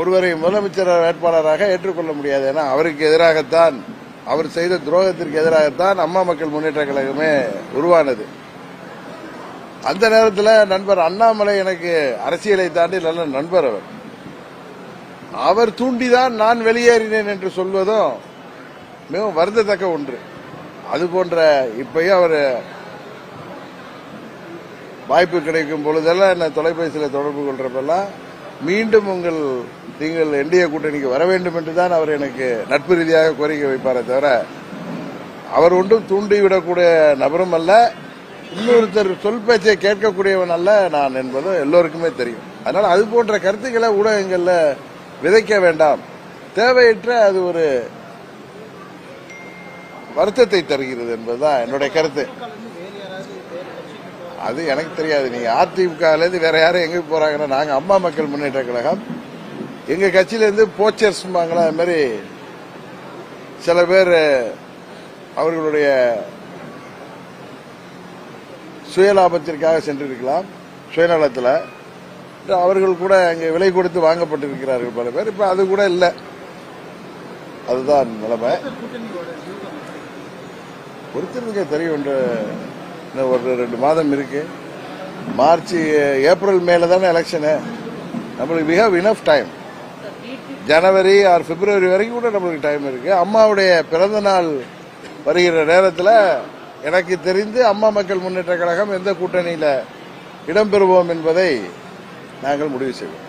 ஒருவரை முதலமைச்சர் வேட்பாளராக ஏற்றுக்கொள்ள முடியாது. ஏன்னா அவருக்கு எதிராகத்தான், அவர் செய்த துரோகத்திற்கு எதிராகத்தான் அம்மா மக்கள் முன்னேற்ற கழகமே உருவானது. அந்த நேரத்தில் நண்பர் அண்ணாமலை எனக்கு அரசியலை தாண்டி நல்ல நண்பர். அவர் தூண்டிதான் நான் வெளியேறினேன் என்று சொல்வதும் மிகவும் வருந்தத்தக்க ஒன்று. அதுபோன்ற இப்பயும் அவர் வாய்ப்பு கிடைக்கும் பொழுதெல்லாம் என்ன தொலைபேசியில் தொடர்பு கொள்றப்பெல்லாம் மீண்டும் நீங்கள் என்டிஏ கூட்டணிக்கு வர வேண்டும் என்றுதான் அவர் எனக்கு நட்பு ரீதியாக கோரிக்கை வைப்பாரே தவிர அவர் ஒன்றும் தூண்டிவிடக்கூடிய நபரும் அல்ல, இன்னொருத்தர் சொல் பேச்சை கேட்கக்கூடியவன் அல்ல நான் என்பது எல்லோருக்குமே தெரியும். அதனால அது போன்ற கருத்துக்களை ஊடகங்கள்ல விதைக்க வேண்டாம். தேவையற்ற அது ஒரு வருத்தத்தை தருகிறது என்பதுதான் என்னுடைய கருத்து. அது எனக்கு தெரியாது. நீங்க அதிமுகலேருந்து வேற யாரும் எங்க போறாங்கன்னா, நாங்க அம்மா மக்கள் முன்னேற்ற கழகம், எங்க கட்சியிலேருந்து போச்சர்ஸ் அது மாதிரி சில பேர் அவர்களுடைய சுயலாபத்திற்காக சென்றிருக்கலாம், சுயநலத்தில் அவர்கள் கூட அங்கே விலை கொடுத்து வாங்கப்பட்டிருக்கிறார்கள் பல பேர். இப்ப அது கூட இல்லை. அதுதான் நிலைமை. பொறுத்திருக்க தெரியும். இன்னும் ஒரு 2 மாதம் இருக்கு. மார்ச் ஏப்ரல் மேல தானே எலெக்ஷனு. நம்மளுக்கு வி ஹேவ் இனஃப் டைம். ஜனவரி ஆர் பிப்ரவரி வரைக்கும் கூட நம்மளுக்கு டைம் இருக்கு. அம்மாவுடைய பிறந்த நாள் வருகிற நேரத்தில் எனக்கு தெரிந்து அம்மா மக்கள் முன்னேற்ற கழகம் எந்த கூட்டணியில் இடம்பெறுவோம் என்பதை நாங்கள் முடிவு செய்வோம்.